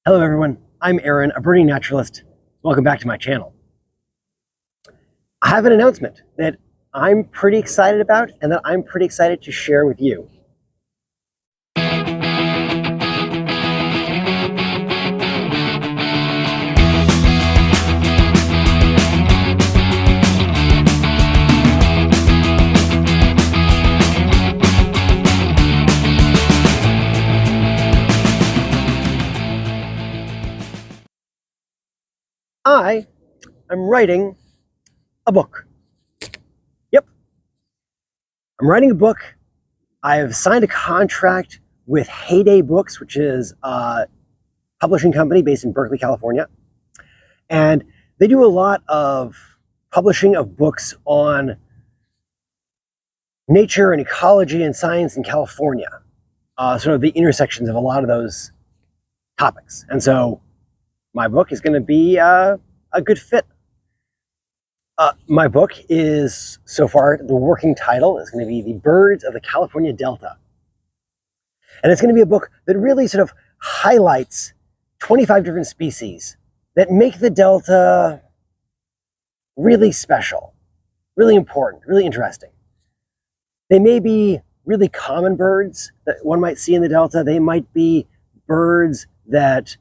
Hello everyone, I'm Aaron, a birding naturalist. Welcome back to my channel. I have an announcement that I'm pretty excited about and that I'm pretty excited to share with you. I am writing a book. Yep. I'm writing a book. I have signed a contract with Heyday Books, which is a publishing company based in Berkeley, California. And they do a lot of publishing of books on nature and ecology and science in California, sort of the intersections of a lot of those topics. And so my book is going to be a good fit. My book is, so far, the working title is going to be The Birds of the California Delta. And it's going to be a book that really sort of highlights 25 different species that make the Delta really special, really important, really interesting. They may be really common birds that one might see in the Delta. They might be birds that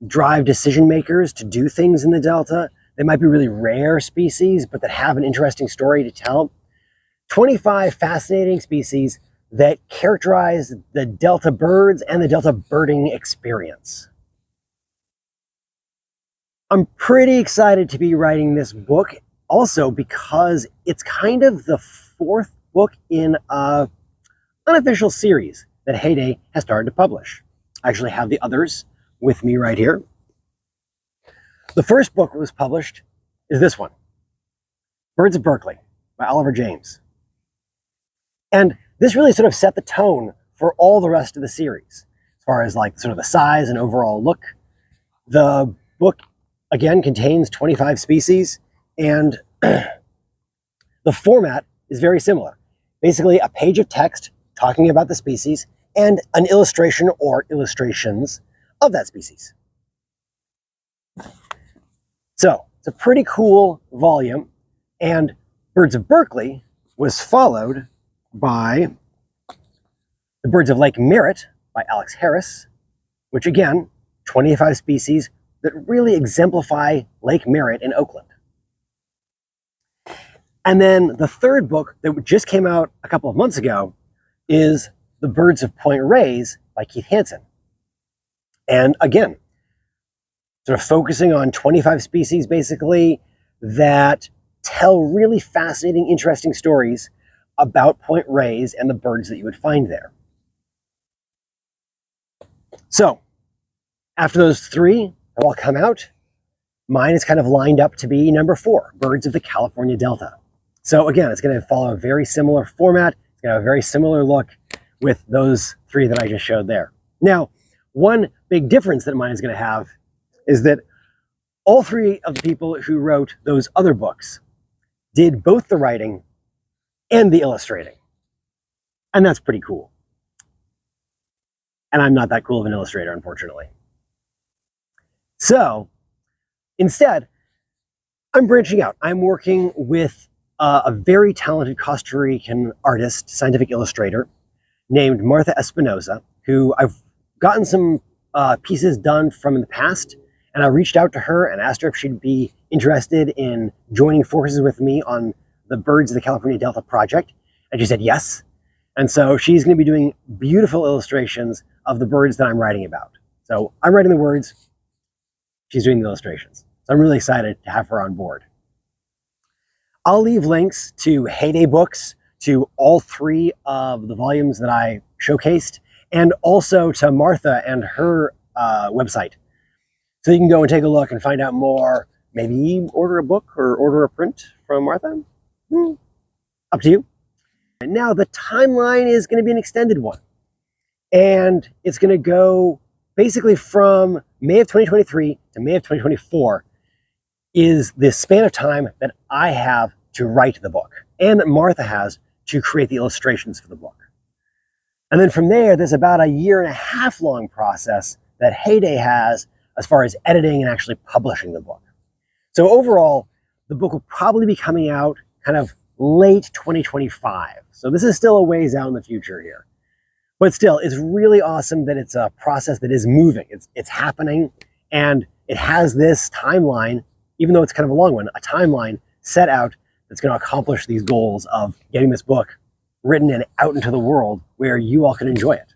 drive decision makers to do things in the Delta. They might be really rare species, but that have an interesting story to tell. 25 fascinating species that characterize the Delta birds and the Delta birding experience. I'm pretty excited to be writing this book also because it's kind of the fourth book in an unofficial series that Heyday has started to publish. I actually have the others with me right here. The first book that was published is this one, Birds of Berkeley by Oliver James. And this really sort of set the tone for all the rest of the series, as far as like sort of the size and overall look. The book, again, contains 25 species, and the format is very similar. Basically, a page of text talking about the species and an illustration or illustrations of that species. So it's a pretty cool volume, and Birds of Berkeley was followed by The Birds of Lake Merritt by Alex Harris, which again, 25 species that really exemplify Lake Merritt in Oakland. And then the third book that just came out a couple of months ago is The Birds of Point Reyes by Keith Hansen. And again, sort of focusing on 25 species, basically, that tell really fascinating, interesting stories about Point Reyes and the birds that you would find there. So, after those three have all come out, mine is kind of lined up to be number 4, Birds of the California Delta. So again, it's going to follow a very similar format. It's going to have a very similar look with those 3 that I just showed there. Now, one big difference that mine is going to have is that all 3 of the people who wrote those other books did both the writing and the illustrating. And that's pretty cool. And I'm not that cool of an illustrator, unfortunately. So instead, I'm branching out. I'm working with a very talented Costa Rican artist, scientific illustrator, named Martha Espinosa, who I've gotten some pieces done from in the past. And I reached out to her and asked her if she'd be interested in joining forces with me on the Birds of the California Delta project. And she said yes. And so she's going to be doing beautiful illustrations of the birds that I'm writing about. So I'm writing the words, she's doing the illustrations. So I'm really excited to have her on board. I'll leave links to Heyday Books, to all 3 of the volumes that I showcased, and also to Martha and her website. So you can go and take a look and find out more. Maybe order a book or order a print from Martha. Up to you. And now the timeline is going to be an extended one. And it's going to go basically from May of 2023 to May of 2024 is the span of time that I have to write the book and that Martha has to create the illustrations for the book. And then from there's about a 1.5 year long process that Heyday has as far as editing and actually publishing the book. So overall, the book will probably be coming out kind of late 2025. So this is still a ways out in the future here. But still, it's really awesome that it's a process that is moving. It's happening, and it has this timeline, even though it's kind of a long one, a timeline set out that's going to accomplish these goals of getting this book written and out into the world where you all can enjoy it.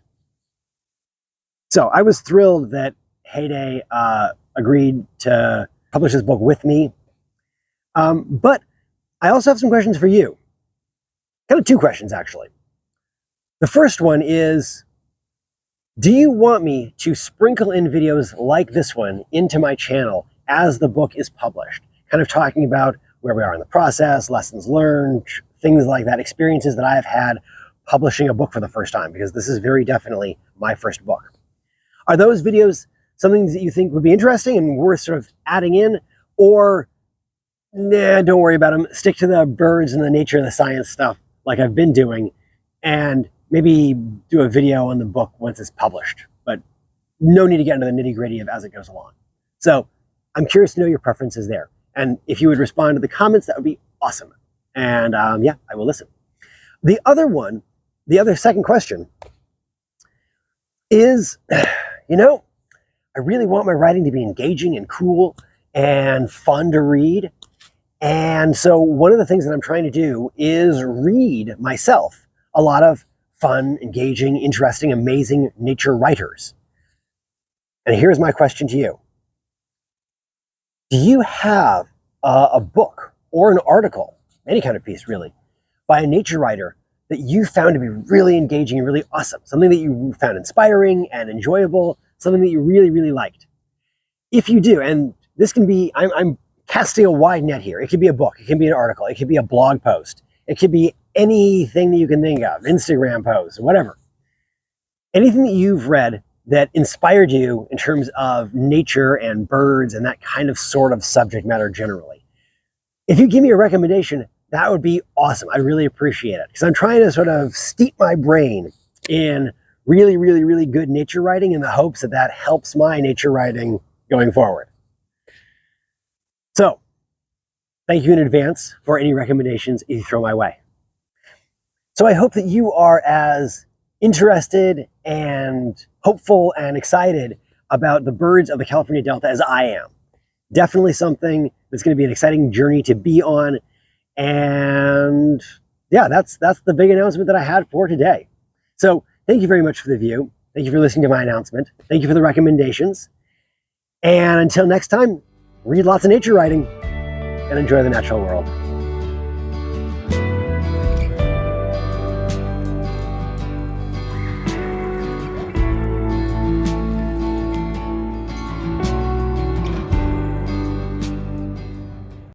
So I was thrilled that Heyday agreed to publish this book with me. But I also have some questions for you. Kind of two questions, actually. The first one is, do you want me to sprinkle in videos like this one into my channel as the book is published? Kind of talking about where we are in the process, lessons learned, things like that, experiences that I've had publishing a book for the first time, because this is very definitely my first book. Are those videos something that you think would be interesting and worth sort of adding in? Or, nah, don't worry about them. Stick to the birds and the nature and the science stuff like I've been doing, and maybe do a video on the book once it's published, but no need to get into the nitty-gritty of as it goes along. So I'm curious to know your preferences there. And if you would respond to the comments, that would be awesome. And yeah, I will listen. The other second question is, you know, I really want my writing to be engaging and cool and fun to read. And so one of the things that I'm trying to do is read myself a lot of fun, engaging, interesting, amazing nature writers. And here's my question to you. Do you have a book or an article, any kind of piece really, by a nature writer that you found to be really engaging and really awesome? Something that you found inspiring and enjoyable, something that you really, really liked? If you do, and this can be, I'm casting a wide net here. It could be a book, it can be an article, it could be a blog post, it could be anything that you can think of, Instagram posts, whatever. Anything that you've read that inspired you in terms of nature and birds and that kind of sort of subject matter generally. If you give me a recommendation, that would be awesome. I'd really appreciate it, because I'm trying to sort of steep my brain in really, really, really good nature writing in the hopes that that helps my nature writing going forward. So thank you in advance for any recommendations you throw my way. So I hope that you are as interested and hopeful and excited about the birds of the California Delta as I am. Definitely something that's going to be an exciting journey to be on. And yeah, that's the big announcement that I had for today. So thank you very much for the view. Thank you for listening to my announcement. Thank you for the recommendations. And until next time, read lots of nature writing and enjoy the natural world.